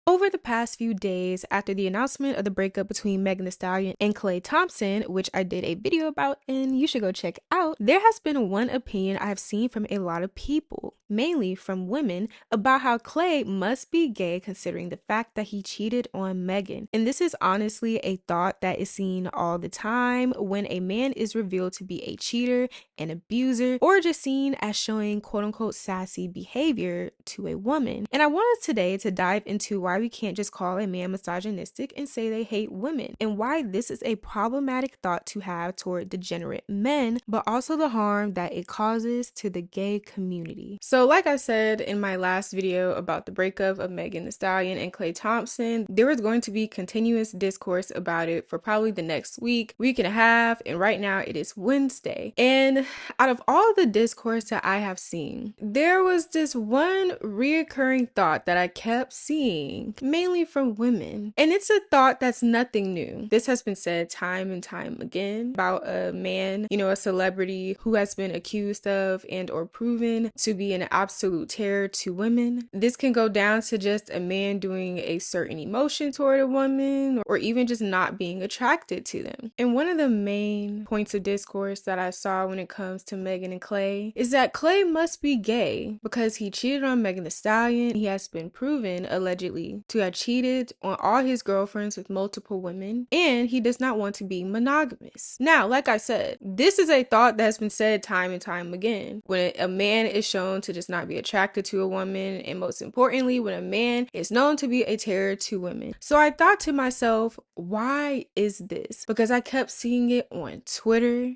Over the past few days, after the announcement of the breakup between Megan Thee Stallion and Klay Thompson, which I did a video about and you should go check out, there has been one opinion I have seen from a lot of people, mainly from women, about how Klay must be gay considering the fact that he cheated on Megan. And this is honestly a thought that is seen all the time when a man is revealed to be a cheater, an abuser, or just seen as showing quote-unquote sassy behavior to a woman. And I wanted today to dive into why we can't just call a man misogynistic and say they hate women, and why this is a problematic thought to have toward degenerate men, but also the harm that it causes to the gay community. So like I said in my last video about the breakup of Megan Thee Stallion and Klay Thompson, there was going to be continuous discourse about it for probably the next week and a half, and right now it is Wednesday. And out of all the discourse that I have seen, there was this one reoccurring thought that I kept seeing, mainly from women. And it's a thought that's nothing new. This has been said time and time again about a man, a celebrity who has been accused of and or proven to be an absolute terror to women. This can go down to just a man doing a certain emotion toward a woman, or even just not being attracted to them. And one of the main points of discourse that I saw when it comes to Megan and Klay is that Klay must be gay because he cheated on Megan Thee Stallion. He has been proven allegedly to have cheated on all his girlfriends with multiple women, and he does not want to be monogamous. Now, like I said, this is a thought that has been said time and time again. When a man is shown to just not be attracted to a woman, and most importantly, when a man is known to be a terror to women. So I thought to myself, why is this? Because I kept seeing it on Twitter.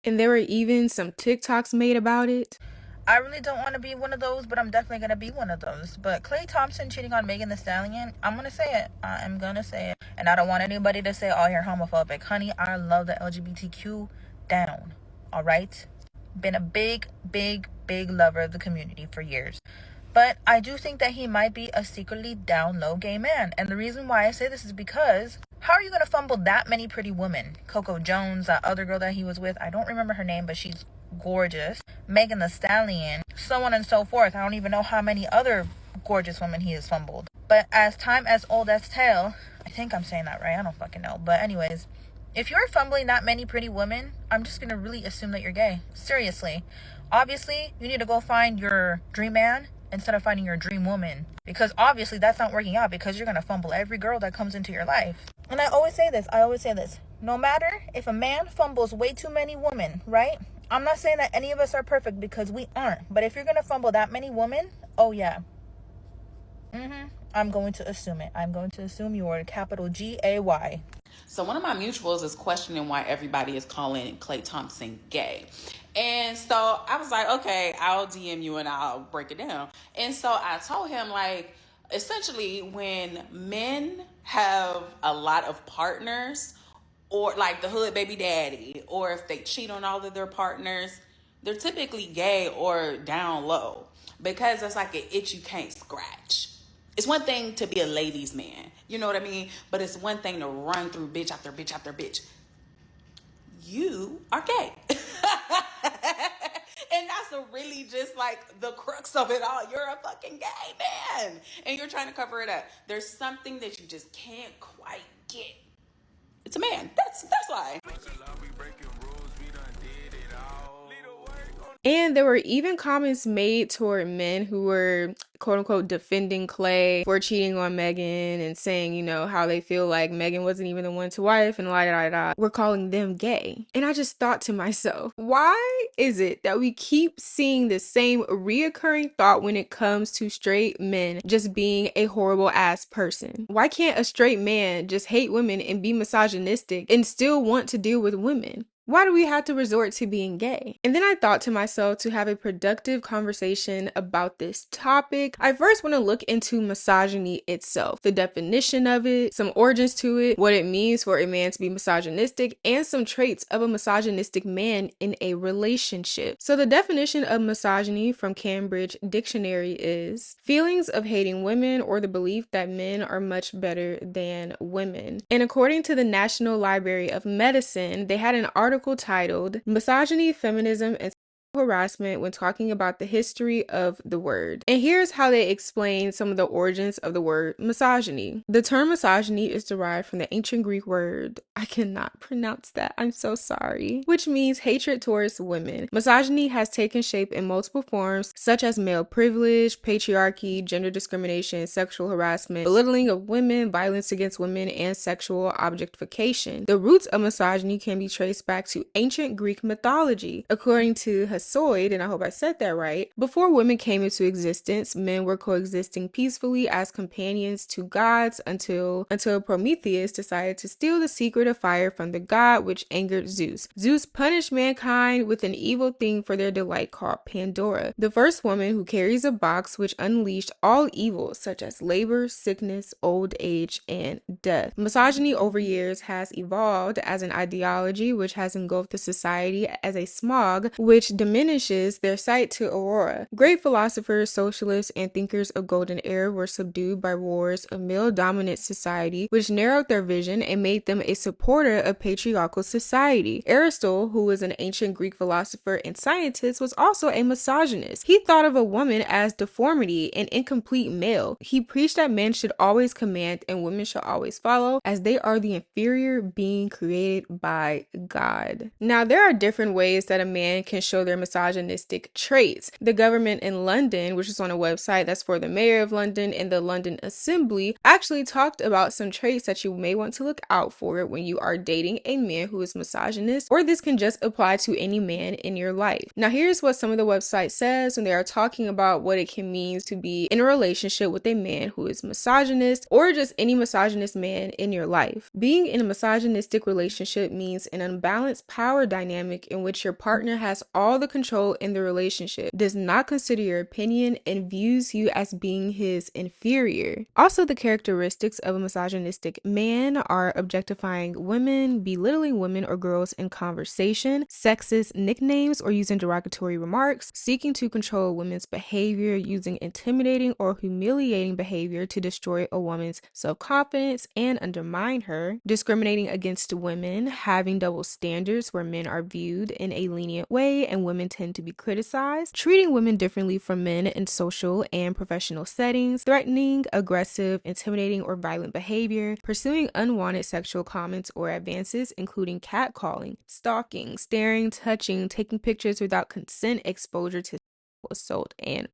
And there were even some TikToks made about it. I really don't want to be one of those, but I'm definitely going to be one of those. But Klay Thompson cheating on Megan Thee Stallion, I'm going to say it. I am going to say it. And I don't want anybody to say, oh, you're homophobic. Honey, I love the LGBTQ down. All right? Been a big lover of the community for years. But I do think that he might be a secretly down low gay man. And the reason why I say this is because how are you going to fumble that many pretty women? Coco Jones, that other girl that he was with, I don't remember her name, but she's gorgeous. Megan Thee Stallion, so on and so forth. I don't even know how many other gorgeous women he has fumbled. But as time as old as tale, I think I'm saying that right, I don't fucking know. But anyways, if you're fumbling that many pretty women, I'm just gonna really assume that you're gay. Seriously. Obviously, you need to go find your dream man instead of finding your dream woman, because obviously that's not working out, because you're gonna fumble every girl that comes into your life. And I always say this, no matter if a man fumbles way too many women, right? I'm not saying that any of us are perfect, because we aren't. But if you're going to fumble that many women, oh yeah. I'm going to assume it. I'm going to assume you are capital G-A-Y. So one of my mutuals is questioning why everybody is calling Klay Thompson gay. And so I was like, okay, I'll DM you and I'll break it down. And so I told him, like, essentially when men have a lot of partners, or like the hood baby daddy, or if they cheat on all of their partners, they're typically gay or down low, because it's like an itch you can't scratch. It's one thing to be a ladies' man, you know what I mean? But it's one thing to run through bitch after bitch after bitch. You are gay. And that's really just like the crux of it all. You're a fucking gay man, and you're trying to cover it up. There's something that you just can't quite get. It's a man. That's why. And there were even comments made toward men who were quote unquote defending Klay for cheating on Megan and saying, how they feel like Megan wasn't even the one to wife and we're calling them gay. And I just thought to myself, why is it that we keep seeing the same reoccurring thought when it comes to straight men just being a horrible ass person? Why can't a straight man just hate women and be misogynistic and still want to deal with women? Why do we have to resort to being gay? And then I thought to myself, to have a productive conversation about this topic, I first want to look into misogyny itself, the definition of it, some origins to it, what it means for a man to be misogynistic, and some traits of a misogynistic man in a relationship. So the definition of misogyny from Cambridge Dictionary is feelings of hating women or the belief that men are much better than women. And according to the National Library of Medicine, they had an article titled Misogyny, Feminism, and Harassment when talking about the history of the word. And here's how they explain some of the origins of the word misogyny. The term misogyny is derived from the ancient Greek word, I cannot pronounce that, I'm so sorry, which means hatred towards women. Misogyny has taken shape in multiple forms such as male privilege, patriarchy, gender discrimination, sexual harassment, belittling of women, violence against women, and sexual objectification. The roots of misogyny can be traced back to ancient Greek mythology. According to Hesiod, and I hope I said that right, before women came into existence, men were coexisting peacefully as companions to gods until Prometheus decided to steal the secret of fire from the god, which angered Zeus. Zeus punished mankind with an evil thing for their delight called Pandora, the first woman who carries a box which unleashed all evils such as labor, sickness, old age, and death. Misogyny over years has evolved as an ideology which has engulfed the society as a smog which diminishes their sight to aurora. Great philosophers, socialists, and thinkers of golden era were subdued by wars of male-dominant society, which narrowed their vision and made them a supporter of patriarchal society. Aristotle, who was an ancient Greek philosopher and scientist, was also a misogynist. He thought of a woman as deformity and incomplete male. He preached that men should always command and women should always follow, as they are the inferior being created by God. Now, there are different ways that a man can show their misogynistic traits. The government in London, which is on a website that's for the mayor of London, and the London Assembly, actually talked about some traits that you may want to look out for when you are dating a man who is misogynist, or this can just apply to any man in your life. Now, here's what some of the website says when they are talking about what it can mean to be in a relationship with a man who is misogynist, or just any misogynist man in your life. Being in a misogynistic relationship means an unbalanced power dynamic in which your partner has all the control in the relationship, does not consider your opinion, and views you as being his inferior. Also, the characteristics of a misogynistic man are objectifying women, belittling women or girls in conversation, sexist nicknames or using derogatory remarks, seeking to control women's behavior, using intimidating or humiliating behavior to destroy a woman's self-confidence and undermine her, discriminating against women, having double standards where men are viewed in a lenient way and women tend to be criticized, treating women differently from men in social and professional settings, threatening, aggressive, intimidating, or violent behavior, pursuing unwanted sexual comments or advances, including catcalling, stalking, staring, touching, taking pictures without consent, exposure to assault, and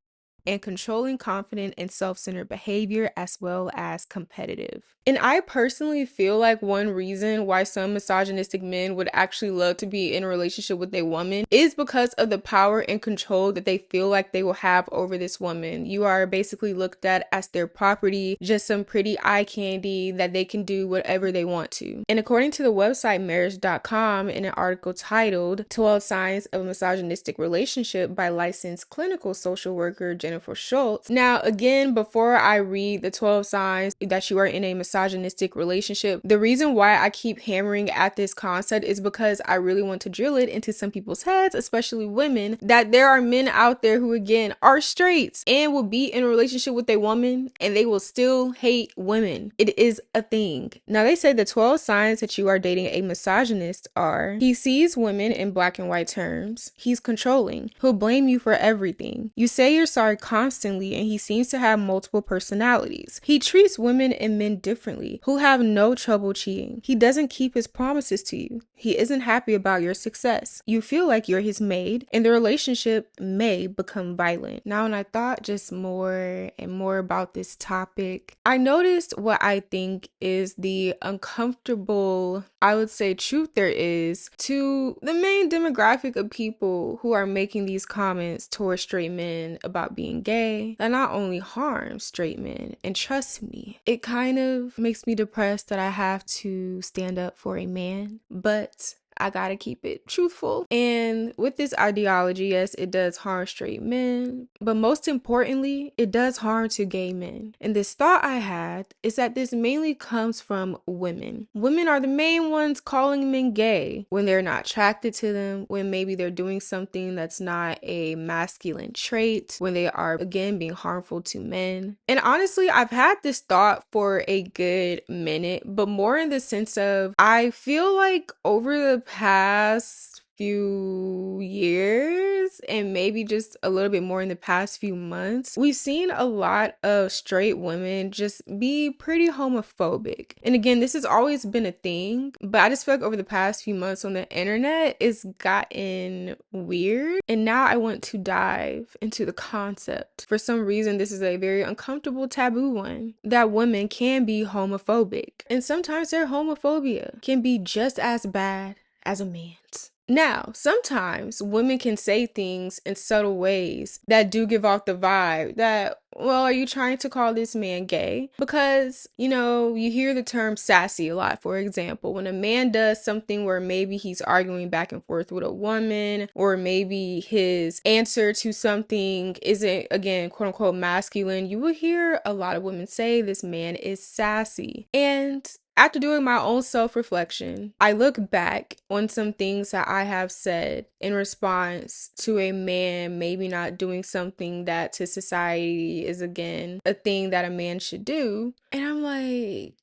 controlling, confident, and self-centered behavior, as well as competitive. And I personally feel like one reason why some misogynistic men would actually love to be in a relationship with a woman is because of the power and control that they feel like they will have over this woman. You are basically looked at as their property, just some pretty eye candy that they can do whatever they want to. And according to the website marriage.com, in an article titled 12 Signs of a Misogynistic Relationship by licensed clinical social worker Jennifer Schultz. Now, again, before I read the 12 signs that you are in a misogynistic relationship, the reason why I keep hammering at this concept is because I really want to drill it into some people's heads, especially women, that there are men out there who, again, are straights and will be in a relationship with a woman and they will still hate women. It is a thing. Now, they say the 12 signs that you are dating a misogynist are: he sees women in black and white terms, he's controlling, he'll blame you for everything, you say you're sorry constantly, and he seems to have multiple personalities, he treats women and men differently, who have no trouble cheating, he doesn't keep his promises to you, he isn't happy about your success, you feel like you're his maid, and the relationship may become violent. Now, when I thought just more and more about this topic, I noticed what I think is the uncomfortable, I would say, truth there is to the main demographic of people who are making these comments towards straight men about being gay that not only harms straight men, and trust me, it kind of makes me depressed that I have to stand up for a man, but I gotta keep it truthful. And with this ideology, yes, it does harm straight men, but most importantly, it does harm to gay men. And this thought I had is that this mainly comes from women. Women are the main ones calling men gay when they're not attracted to them, when maybe they're doing something that's not a masculine trait, when they are, again, being harmful to men. And honestly, I've had this thought for a good minute, but more in the sense of I feel like over the past few years and maybe just a little bit more in the past few months, we've seen a lot of straight women just be pretty homophobic. And again, this has always been a thing, but I just feel like over the past few months on the internet, it's gotten weird. And now I want to dive into the concept. For some reason, this is a very uncomfortable, taboo one, that women can be homophobic. And sometimes their homophobia can be just as bad as a man's. Now, sometimes women can say things in subtle ways that do give off the vibe that, well, are you trying to call this man gay? Because, you hear the term sassy a lot. For example, when a man does something where maybe he's arguing back and forth with a woman, or maybe his answer to something isn't, again, quote unquote, masculine, you will hear a lot of women say this man is sassy. And after doing my own self-reflection, I look back on some things that I have said in response to a man maybe not doing something that to society is, again, a thing that a man should do. And I'm like,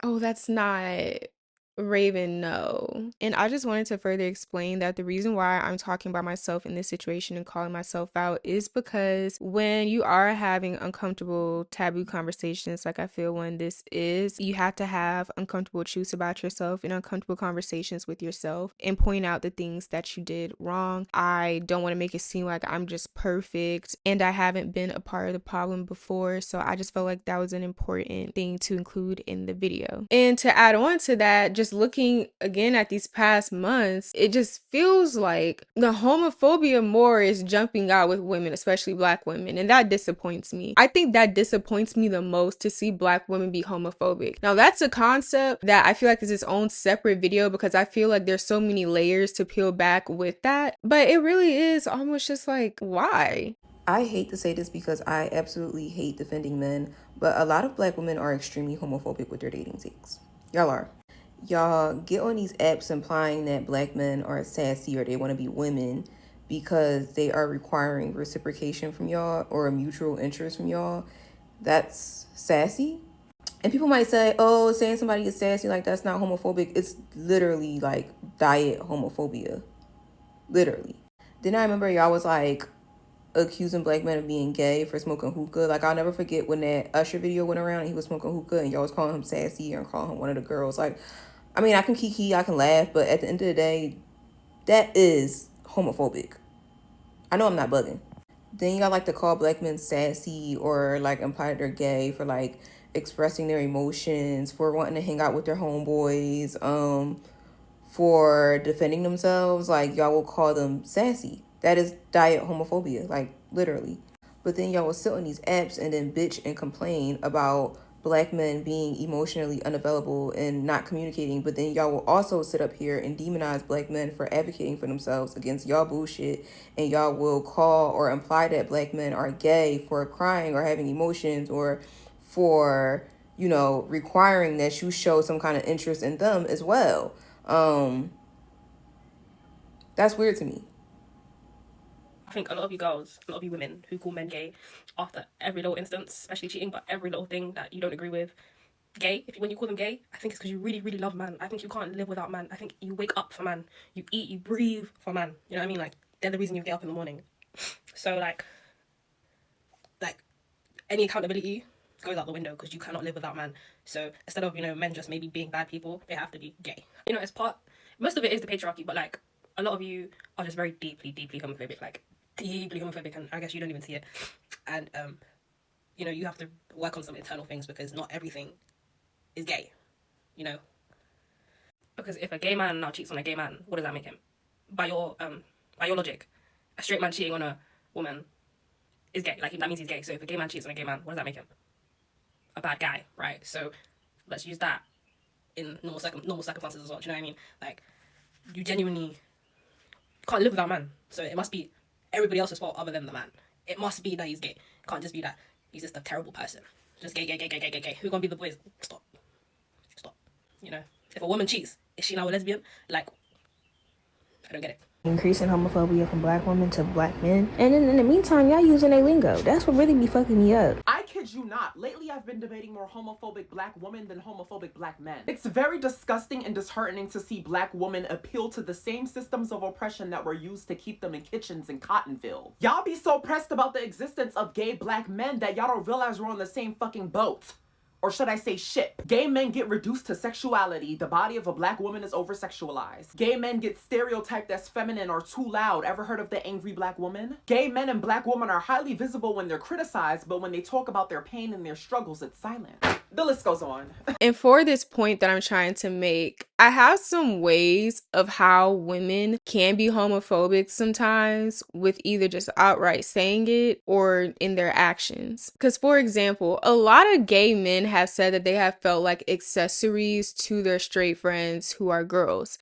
oh, that's not Raven, no. And I just wanted to further explain that the reason why I'm talking about myself in this situation and calling myself out is because when you are having uncomfortable, taboo conversations, like I feel when this is, you have to have uncomfortable truths about yourself and uncomfortable conversations with yourself and point out the things that you did wrong. I don't want to make it seem like I'm just perfect and I haven't been a part of the problem before, so I just felt like that was an important thing to include in the video. And to add on to that, just looking again at these past months, it just feels like the homophobia more is jumping out with women, especially Black women, and that disappoints me. I think that disappoints me the most, to see Black women be homophobic. Now, that's a concept that I feel like is its own separate video, because I feel like there's so many layers to peel back with that, but it really is almost just like, why? I hate to say this because I absolutely hate defending men, but a lot of Black women are extremely homophobic with their dating takes. Y'all are. Y'all get on these apps implying that Black men are sassy or they want to be women because they are requiring reciprocation from y'all or a mutual interest from y'all. That's sassy. And people might say, oh, saying somebody is sassy, like, that's not homophobic. It's literally like diet homophobia. Literally. Then I remember y'all was like accusing Black men of being gay for smoking hookah. Like, I'll never forget when that Usher video went around and he was smoking hookah and y'all was calling him sassy and calling him one of the girls. Like, I mean, I can kiki, I can laugh, but at the end of the day, that is homophobic. I know I'm not bugging. Then y'all like to call Black men sassy or like imply that they're gay for like expressing their emotions, for wanting to hang out with their homeboys, for defending themselves. Like, y'all will call them sassy. That is diet homophobia, like, literally. But then y'all will sit on these apps and then bitch and complain about Black men being emotionally unavailable and not communicating. But then y'all will also sit up here and demonize Black men for advocating for themselves against y'all bullshit. And y'all will call or imply that Black men are gay for crying or having emotions, or for, requiring that you show some kind of interest in them as well. That's weird to me. I think a lot of you girls, a lot of you women who call men gay after every little instance, especially cheating, but every little thing that you don't agree with, gay. When you call them gay, I think it's because you really, really love man. I think you can't live without man. I think you wake up for man. You eat, you breathe for man. You know what I mean? Like, they're the reason you get up in the morning. So, like any accountability goes out the window because you cannot live without man. So instead of, men just maybe being bad people, they have to be gay. It's most of it is the patriarchy, but like a lot of you are just very deeply, deeply homophobic, like deeply homophobic, and I guess you don't even see it. And you have to work on some internal things because not everything is gay, Because if a gay man now cheats on a gay man, what does that make him? By your logic, a straight man cheating on a woman is gay. Like, that means he's gay. So if a gay man cheats on a gay man, what does that make him? A bad guy, right? So let's use that in normal circumstances as well. Do you know what I mean? Like, you genuinely can't live without a man. So it must be everybody else's fault other than the man. It must be that he's gay. It can't just be that he's just a terrible person. Just gay. Who gonna be the boys? Stop. You know, if a woman cheats, is she now a lesbian? Like, I don't get it. Increasing homophobia from black women to black men. And in the meantime, y'all using a lingo. That's what really be fucking me up. I kid you not. Lately, I've been debating more homophobic black women than homophobic black men. It's very disgusting and disheartening to see black women appeal to the same systems of oppression that were used to keep them in kitchens in Cottonville. Y'all be so pressed about the existence of gay black men that y'all don't realize we're on the same fucking boat. Or should I say shit? Gay men get reduced to sexuality. The body of a black woman is over-sexualized. Gay men get stereotyped as feminine or too loud. Ever heard of the angry black woman? Gay men and black women are highly visible when they're criticized, but when they talk about their pain and their struggles, it's silent. The list goes on. And for this point that I'm trying to make, I have some ways of how women can be homophobic sometimes with either just outright saying it or in their actions. Because, for example, a lot of gay men have said that they have felt like accessories to their straight friends who are girls.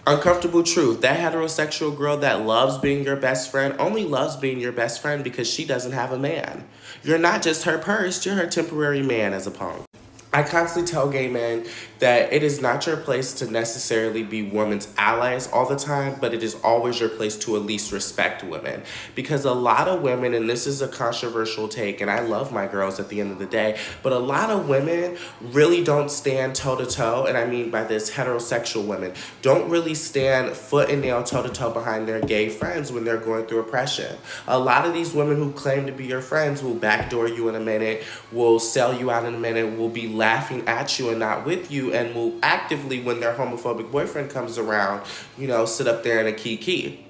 Uncomfortable truth. That heterosexual girl that loves being your best friend only loves being your best friend because she doesn't have a man. You're not just her purse, you're her temporary man as a punk. I constantly tell gay men that it is not your place to necessarily be women's allies all the time, but it is always your place to at least respect women. Because a lot of women, and this is a controversial take, and I love my girls at the end of the day, but a lot of women really don't stand toe-to-toe, and I mean by this heterosexual women, don't really stand foot and nail toe-to-toe behind their gay friends when they're going through oppression. A lot of these women who claim to be your friends will backdoor you in a minute, will sell you out in a minute, will be laughing at you and not with you, and will actively, when their homophobic boyfriend comes around, you know, sit up there in a kiki.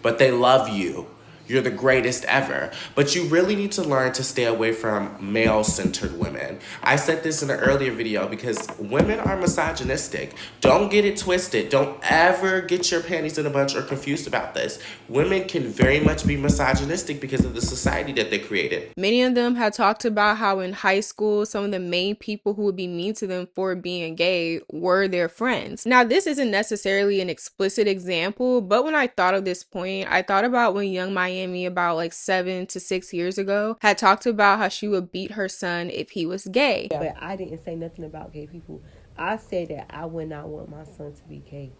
But they love you. You're the greatest ever. But you really need to learn to stay away from male-centered women. I said this in an earlier video because women are misogynistic. Don't get it twisted. Don't ever get your panties in a bunch or confused about this. Women can very much be misogynistic because of the society that they created. Many of them had talked about how in high school, some of the main people who would be mean to them for being gay were their friends. Now, this isn't necessarily an explicit example, but when I thought of this point, I thought about when Young Miami, about like 7 to 6 years ago, had talked about how she would beat her son if he was gay. But I didn't say nothing about gay people. I said that I would not want my son to be gay.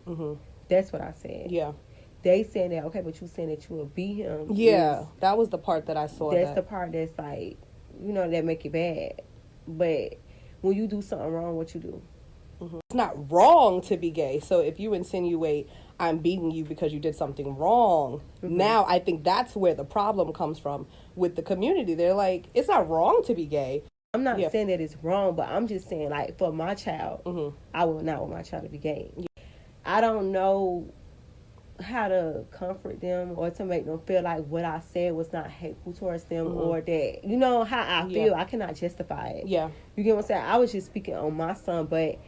That's what I said. Yeah. They saying that, okay, but you saying that you would beat him. Yeah, that was the part that I saw. That's the part that's like, you know, that make it bad. But when you do something wrong, what you do? It's not wrong to be gay. So if you insinuate I'm beating you because you did something wrong, now I think that's where the problem comes from with the community. They're like, it's not wrong to be gay. I'm not saying that it's wrong, but I'm just saying, like, for my child, I would not want my child to be gay. I don't know how to comfort them or to make them feel like what I said was not hateful towards them or that, you know, how I feel. I cannot justify it. Yeah. You get what I'm saying? I was just speaking on my son, but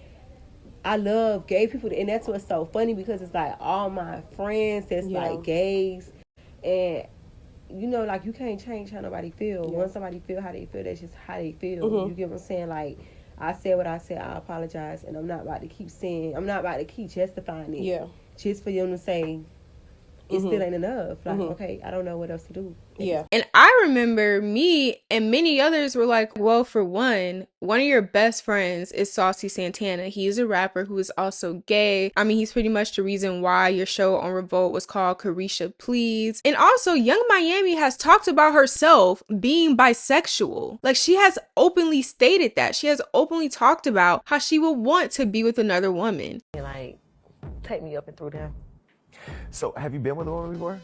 I love gay people, and that's what's so funny because it's like all my friends that's like gays, and you know, like you can't change how nobody feel. Once somebody feel how they feel, that's just how they feel. You get what I'm saying? Like, I said what I said, I apologize, and I'm not about to keep justifying it just for them to say it still ain't enough. Like, okay, I don't know what else to do. Yeah. And I remember me and many others were like, well, for one of your best friends is Saucy Santana. He's a rapper who is also gay. I mean, he's pretty much the reason why your show on Revolt was called Carisha Please. And also, Young Miami has talked about herself being bisexual. Like, she has openly stated that. She has openly talked about how she would want to be with another woman. Like, take me up and through there. So, have you been with a woman before?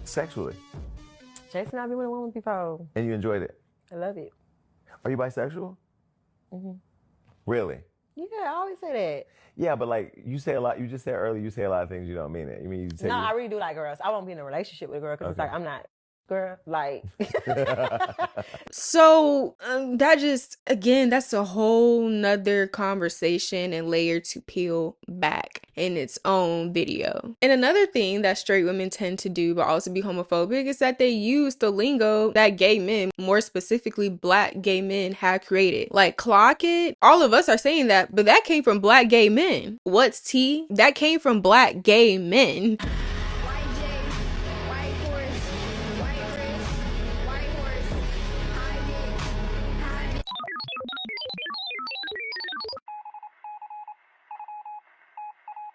Sexually? Jason, I've been with a woman before. And you enjoyed it? I love it. Are you bisexual? Really? Yeah, I always say that. Yeah, but like you say a lot. You just said earlier you say a lot of things you don't mean it. You mean you say I really do like girls. I won't be in a relationship with a girl because it's like I'm not girl. Like, So that just, again, that's a whole nother conversation and layer to peel back in its own video. And another thing that straight women tend to do, but also be homophobic, is that they use the lingo that gay men, more specifically black gay men, have created. Like, clock it. All of us are saying that, but that came from black gay men. What's tea? That came from black gay men.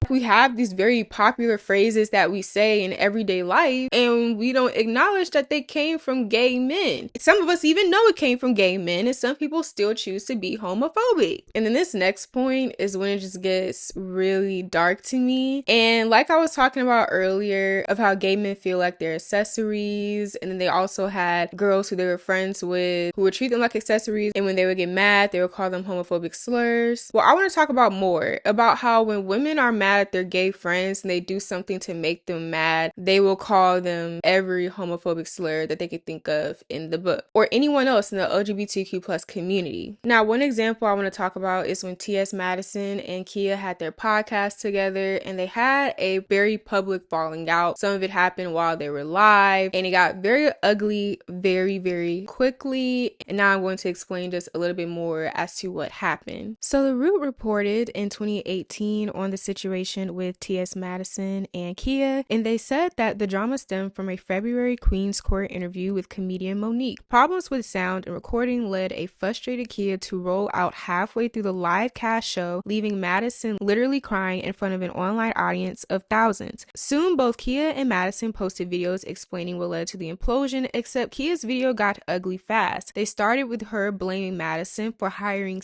We have these very popular phrases that we say in everyday life, and we don't acknowledge that they came from gay men. Some of us even know it came from gay men, and some people still choose to be homophobic. And then this next point is when it just gets really dark to me. And like I was talking about earlier, of how gay men feel like they're accessories, and then they also had girls who they were friends with who would treat them like accessories, and when they would get mad, they would call them homophobic slurs. Well, I want to talk about more about how when women are mad at their gay friends and they do something to make them mad, they will call them every homophobic slur that they could think of in the book, or anyone else in the LGBTQ plus community. Now, one example I want to talk about is when T.S. Madison and Kia had their podcast together, and they had a very public falling out. Some of it happened while they were live, and it got very ugly very, very quickly. And now I'm going to explain just a little bit more as to what happened. So The Root reported in 2018 on the situation with T.S. Madison and Kia, and they said that the drama stemmed from a February Queen's Court interview with comedian Monique. Problems with sound and recording led a frustrated Kia to roll out halfway through the live cast show, leaving Madison literally crying in front of an online audience of thousands. Soon, both Kia and Madison posted videos explaining what led to the implosion, except Kia's video got ugly fast. They started with her blaming Madison for hiring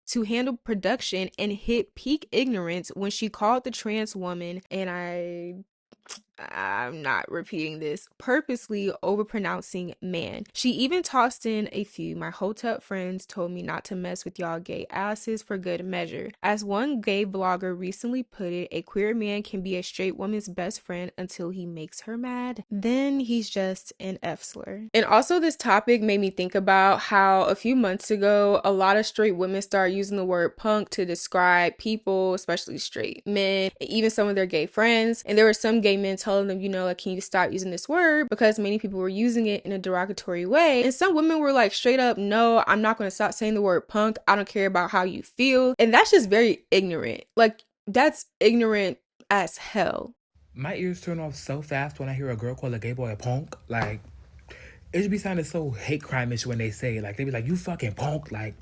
to handle production and hit peak ignorance when she called the trans woman, and I'm not repeating this, purposely overpronouncing man. She even tossed in a few "my hotep friends told me not to mess with y'all gay asses for good measure." As one gay blogger recently put it, a queer man can be a straight woman's best friend until he makes her mad. Then he's just an F slur. And also, this topic made me think about how a few months ago, a lot of straight women started using the word punk to describe people, especially straight men, and even some of their gay friends. And there were some gay men telling them, like, can you stop using this word, because many people were using it in a derogatory way. And some women were like, straight up, no, I'm not going to stop saying the word punk. I don't care about how you feel. And that's just very ignorant. Like, that's ignorant as hell. My ears turn off so fast when I hear a girl call a gay boy a punk. Like, it should be sounding so hate crime-ish when they say it. Like, they be like, you fucking punk. Like,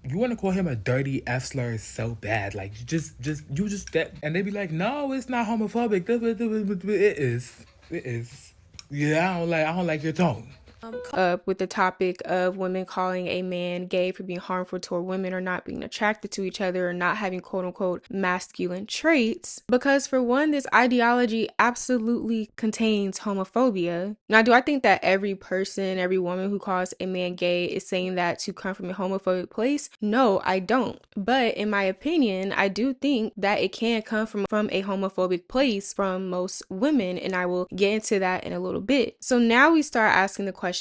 you want to call him a dirty F slur so bad. Like, you just that. And they be like, no, it's not homophobic. It is. Yeah, I don't like your tone. Up with the topic of women calling a man gay for being harmful toward women, or not being attracted to each other, or not having quote unquote masculine traits, because for one, this ideology absolutely contains homophobia. Now, do I think that every person, every woman who calls a man gay is saying that to come from a homophobic place? No, I don't. But in my opinion, I do think that it can come from a homophobic place from most women, and I will get into that in a little bit. So now we start asking the question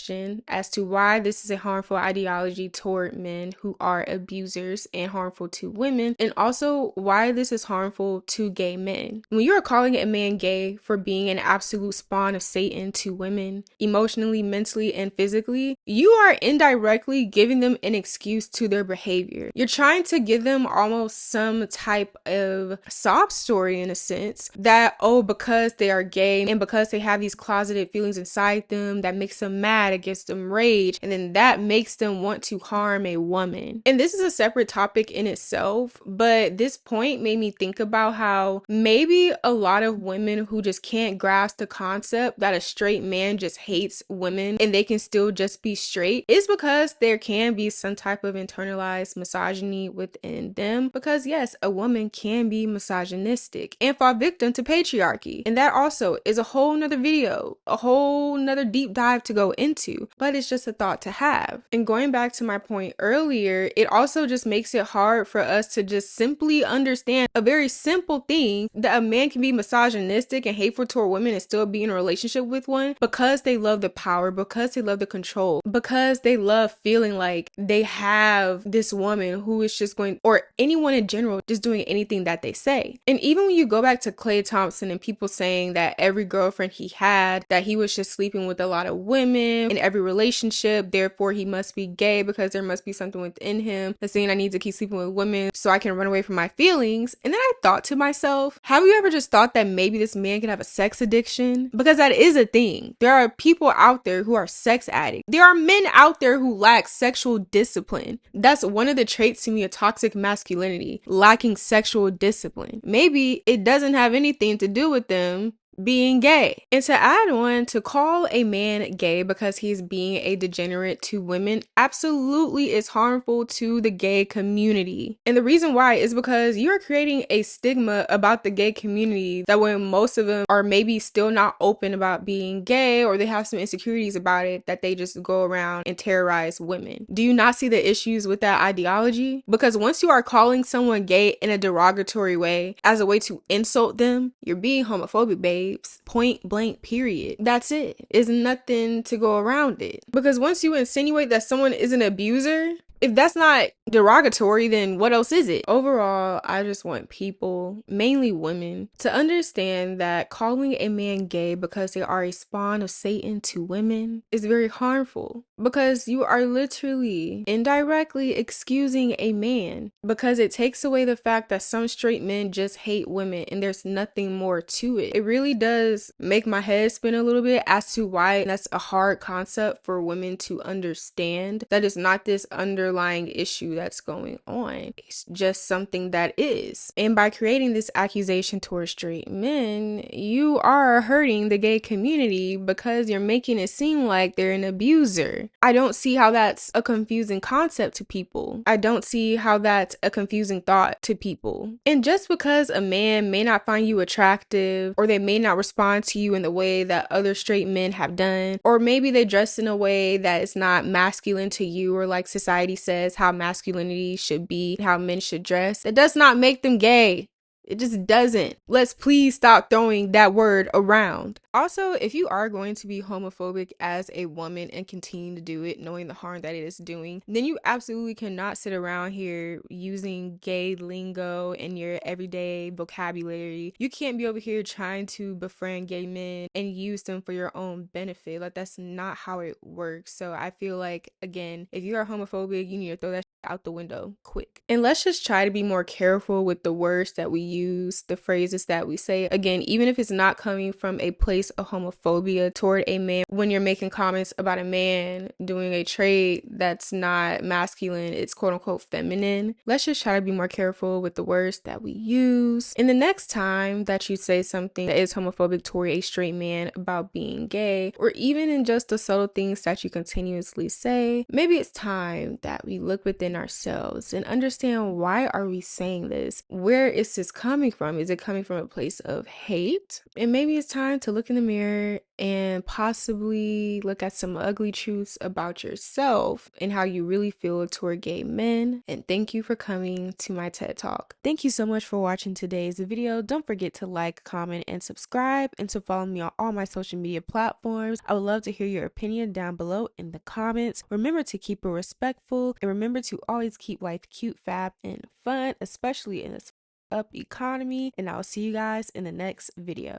as to why this is a harmful ideology toward men who are abusers and harmful to women, and also why this is harmful to gay men. When you are calling a man gay for being an absolute spawn of Satan to women, emotionally, mentally, and physically, you are indirectly giving them an excuse to their behavior. You're trying to give them almost some type of sob story, in a sense, that, oh, because they are gay and because they have these closeted feelings inside them, that makes them mad, it gives them rage, and then that makes them want to harm a woman. And this is a separate topic in itself, but this point made me think about how maybe a lot of women who just can't grasp the concept that a straight man just hates women and they can still just be straight is because there can be some type of internalized misogyny within them, because yes, a woman can be misogynistic and fall victim to patriarchy, and that also is a whole nother video, a whole nother deep dive to go into, but it's just a thought to have. And going back to my point earlier, it also just makes it hard for us to just simply understand a very simple thing, that a man can be misogynistic and hateful toward women and still be in a relationship with one because they love the power, because they love the control, because they love feeling like they have this woman who is just going, or anyone in general, just doing anything that they say. And even when you go back to Klay Thompson and people saying that every girlfriend he had, that he was just sleeping with a lot of women in every relationship, therefore he must be gay because there must be something within him that's saying I need to keep sleeping with women so I can run away from my feelings. And then I thought to myself, have you ever just thought that maybe this man can have a sex addiction? Because that is a thing. There are people out there who are sex addicts. There are men out there who lack sexual discipline. That's one of the traits to me of toxic masculinity, lacking sexual discipline. Maybe it doesn't have anything to do with them being gay. And to add on, to call a man gay because he's being a degenerate to women absolutely is harmful to the gay community. And the reason why is because you're creating a stigma about the gay community that when most of them are maybe still not open about being gay, or they have some insecurities about it, that they just go around and terrorize women. Do you not see the issues with that ideology? Because once you are calling someone gay in a derogatory way as a way to insult them, you're being homophobic, babe. Point blank, period. That's it. There's nothing to go around it. Because once you insinuate that someone is an abuser, if that's not derogatory, then what else is it? Overall, I just want people, mainly women, to understand that calling a man gay because they are a spawn of Satan to women is very harmful, because you are literally indirectly excusing a man, because it takes away the fact that some straight men just hate women and there's nothing more to it. It really does make my head spin a little bit as to why that's a hard concept for women to understand, that it's not this underlying issue that's going on. It's just something that is. And by creating this accusation towards straight men, you are hurting the gay community because you're making it seem like they're an abuser. I don't see how that's a confusing concept to people. I don't see how that's a confusing thought to people. And just because a man may not find you attractive, or they may not respond to you in the way that other straight men have done, or maybe they dress in a way that is not masculine to you, or like society says how masculinity should be, how men should dress, it does not make them gay. It just doesn't. Let's please stop throwing that word around. Also, if you are going to be homophobic as a woman and continue to do it, knowing the harm that it is doing, then you absolutely cannot sit around here using gay lingo in your everyday vocabulary. You can't be over here trying to befriend gay men and use them for your own benefit. Like, that's not how it works. So I feel like, again, if you are homophobic, you need to throw that out the window quick. And let's just try to be more careful with the words that we use, the phrases that we say. Again, even if it's not coming from a place of homophobia toward a man, when you're making comments about a man doing a trait that's not masculine, it's quote unquote feminine, let's just try to be more careful with the words that we use. And the next time that you say something that is homophobic toward a straight man about being gay, or even in just the subtle things that you continuously say, maybe it's time that we look within ourselves and understand, why are we saying this? Where is this coming from? Is it coming from a place of hate? And maybe it's time to look in the mirror and possibly look at some ugly truths about yourself and how you really feel toward gay men. And thank you for coming to my TED Talk. Thank you so much for watching today's video. Don't forget to like, comment, and subscribe, and to follow me on all my social media platforms. I would love to hear your opinion down below in the comments. Remember to keep it respectful, and remember to always keep life cute, fab, and fun, especially in this up economy. And I'll see you guys in the next video.